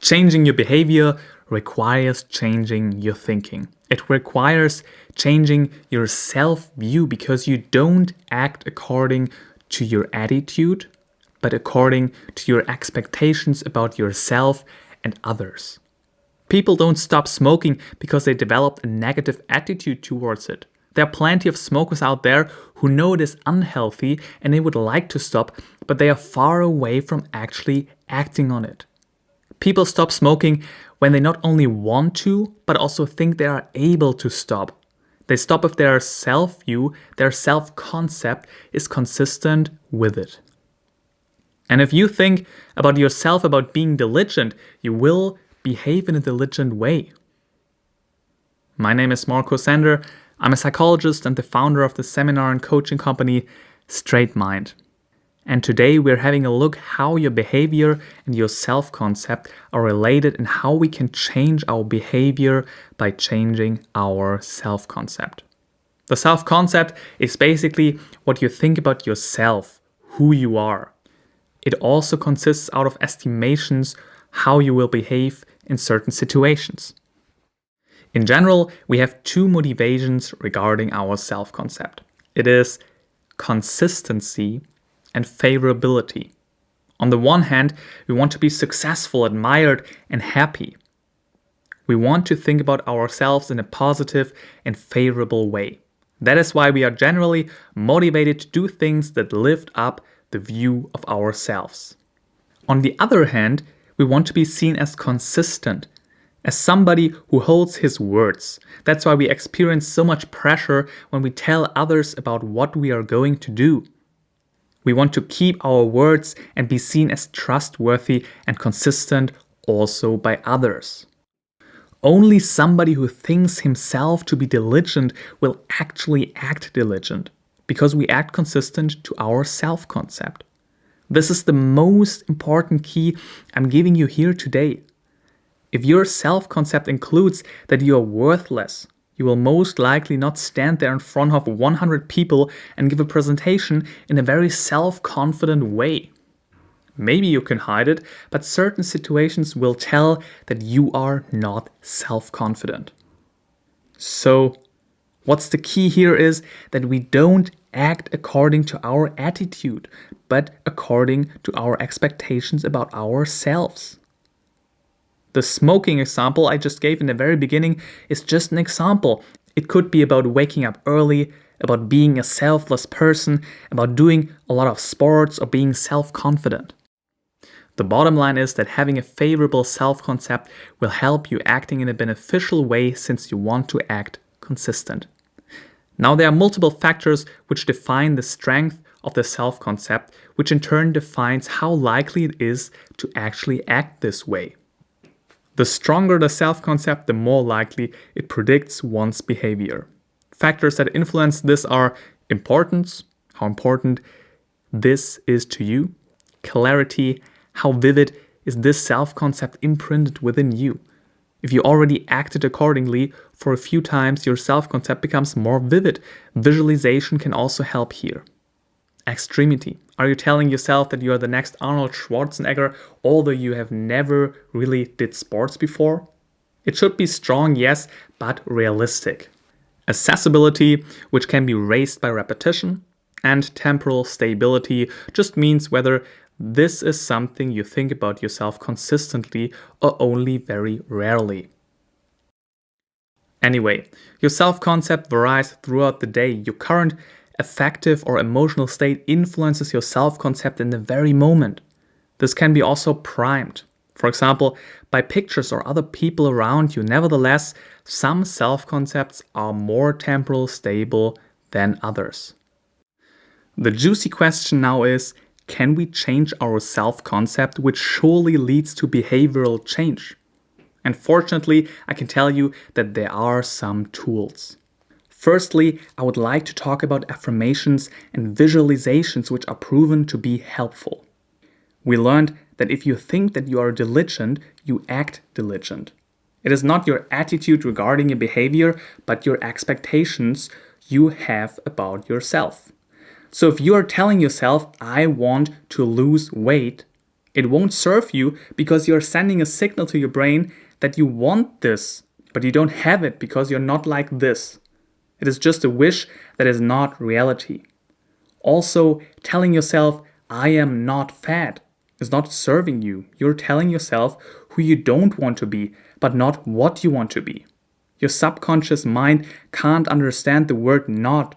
Changing your behavior requires changing your thinking. It requires changing your self-view because you don't act according to your attitude, but according to your expectations about yourself and others. People don't stop smoking because they developed a negative attitude towards it. There are plenty of smokers out there who know it is unhealthy and they would like to stop, but they are far away from actually acting on it. People stop smoking when they not only want to, but also think they are able to stop. They stop if their self-view, their self-concept is consistent with it. And if you think about yourself about being diligent, you will behave in a diligent way. My name is Marco Sander. I'm a psychologist and the founder of the seminar and coaching company Straight Mind. And today we're having a look how your behavior and your self-concept are related and how we can change our behavior by changing our self-concept. The self-concept is basically what you think about yourself, who you are. It also consists out of estimations how you will behave in certain situations. In general, we have two motivations regarding our self-concept. It is consistency and favorability. On the one hand, we want to be successful, admired, and happy. We want to think about ourselves in a positive and favorable way. That is why we are generally motivated to do things that lift up the view of ourselves. On the other hand, we want to be seen as consistent, as somebody who holds his words. That's why we experience so much pressure when we tell others about what we are going to do. We want to keep our words and be seen as trustworthy and consistent also by others. Only somebody who thinks himself to be diligent will actually act diligent, because we act consistent to our self-concept. This is the most important key I'm giving you here today. If your self-concept includes that you are worthless, you will most likely not stand there in front of 100 people and give a presentation in a very self-confident way. Maybe you can hide it, but certain situations will tell that you are not self-confident. So, what's the key here is that we don't act according to our attitude, but according to our expectations about ourselves. The smoking example I just gave in the very beginning is just an example. It could be about waking up early, about being a selfless person, about doing a lot of sports or being self-confident. The bottom line is that having a favorable self-concept will help you acting in a beneficial way since you want to act consistent. Now there are multiple factors which define the strength of the self-concept, which in turn defines how likely it is to actually act this way. The stronger the self-concept, the more likely it predicts one's behavior. Factors that influence this are importance, how important this is to you, clarity, how vivid is this self-concept imprinted within you. If you already acted accordingly for a few times, your self-concept becomes more vivid. Visualization can also help here. Extremity. Are you telling yourself that you are the next Arnold Schwarzenegger, although you have never really did sports before? It should be strong, yes, but realistic. Accessibility, which can be raised by repetition, and temporal stability just means whether this is something you think about yourself consistently or only very rarely. Anyway, your self-concept varies throughout the day. Your current affective or emotional state influences your self-concept in the very moment. This can be also primed, for example, by pictures or other people around you. Nevertheless, some self-concepts are more temporal stable than others. The juicy question now is, can we change our self-concept, which surely leads to behavioral change? And fortunately, I can tell you that there are some tools. Firstly, I would like to talk about affirmations and visualizations which are proven to be helpful. We learned that if you think that you are diligent, you act diligent. It is not your attitude regarding a behavior, but your expectations you have about yourself. So if you are telling yourself, I want to lose weight, It won't serve you because you're sending a signal to your brain that you want this, but you don't have it because you're not like this. It is just a wish that is not reality. Also, telling yourself, I am not fat, is not serving you. You're telling yourself who you don't want to be, but not what you want to be. Your subconscious mind can't understand the word not,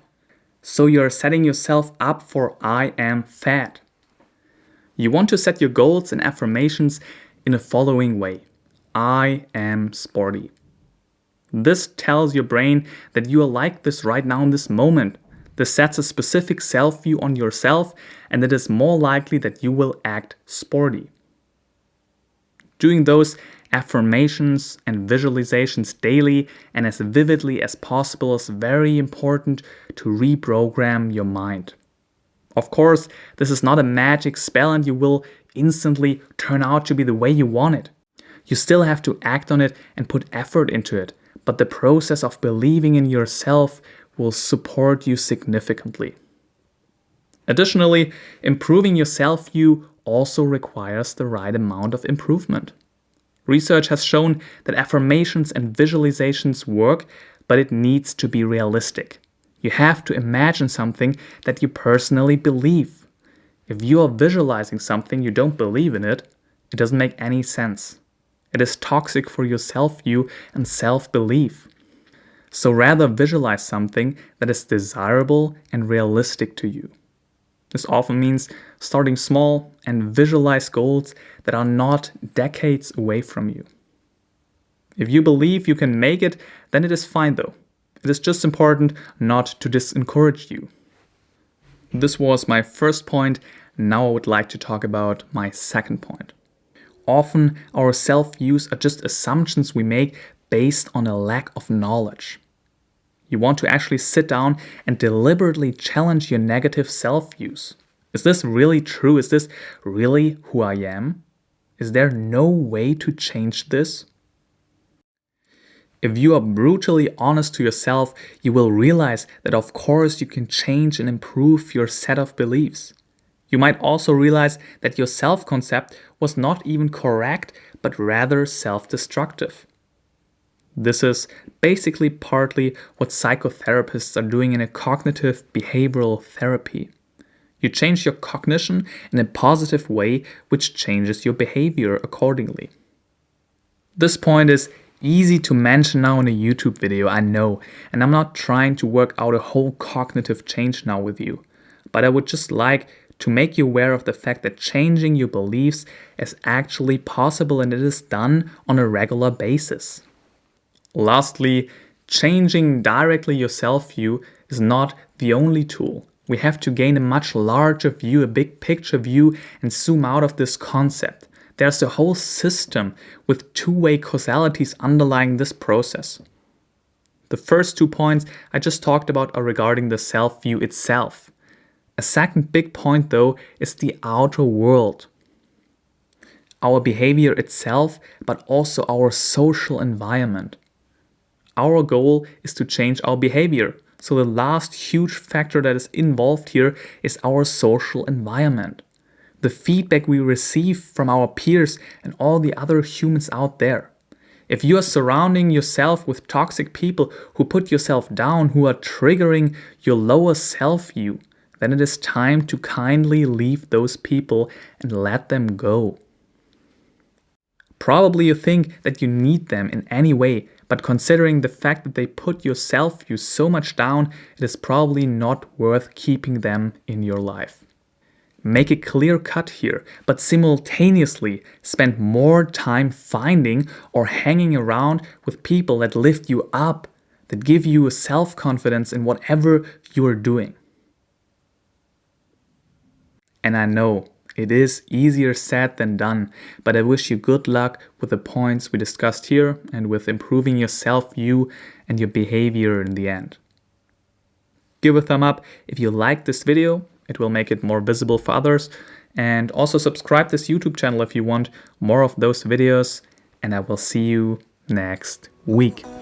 so you're setting yourself up for I am fat. You want to set your goals and affirmations in the following way. I am sporty. This tells your brain that you are like this right now in this moment. This sets a specific self-view on yourself, and it is more likely that you will act sporty. Doing those affirmations and visualizations daily and as vividly as possible is very important to reprogram your mind. Of course, this is not a magic spell and you will instantly turn out to be the way you want it. You still have to act on it and put effort into it, but the process of believing in yourself will support you significantly. Additionally, improving your self-view also requires the right amount of improvement. Research has shown that affirmations and visualizations work, but it needs to be realistic. You have to imagine something that you personally believe. If you are visualizing something you don't believe in it doesn't make any sense. It is toxic for your self-view and self-belief. So rather visualize something that is desirable and realistic to you. This often means starting small and visualize goals that are not decades away from you. If you believe you can make it, then it is fine though. It is just important not to discourage you. This was my first point. Now I would like to talk about my second point. Often our self-views are just assumptions we make based on a lack of knowledge. You want to actually sit down and deliberately challenge your negative self-views. Is this really true? Is this really who I am? Is there no way to change this? If you are brutally honest to yourself, you will realize that of course you can change and improve your set of beliefs. You might also realize that your self-concept was not even correct, but rather self-destructive. This is basically partly what psychotherapists are doing in a cognitive behavioral therapy. You change your cognition in a positive way, which changes your behavior accordingly. This point is easy to mention now in a YouTube video, I know, and I'm not trying to work out a whole cognitive change now with you, but I would just like to make you aware of the fact that changing your beliefs is actually possible and it is done on a regular basis. Lastly, changing directly your self-view is not the only tool. We have to gain a much larger view, a big picture view, and zoom out of this concept. There's a whole system with two-way causalities underlying this process. The first 2 points I just talked about are regarding the self-view itself. A second big point though is the outer world. Our behavior itself, but also our social environment. Our goal is to change our behavior. So the last huge factor that is involved here is our social environment. The feedback we receive from our peers and all the other humans out there. If you are surrounding yourself with toxic people who put yourself down, who are triggering your lower self-view, then it is time to kindly leave those people and let them go. Probably you think that you need them in any way, but considering the fact that they put your self-view so much down, it is probably not worth keeping them in your life. Make a clear cut here, but simultaneously spend more time finding or hanging around with people that lift you up, that give you a self-confidence in whatever you are doing. And I know it is easier said than done, but I wish you good luck with the points we discussed here and with improving your self-view and your behavior in the end. Give a thumb up if you liked this video, it will make it more visible for others, and also subscribe this YouTube channel if you want more of those videos, and I will see you next week.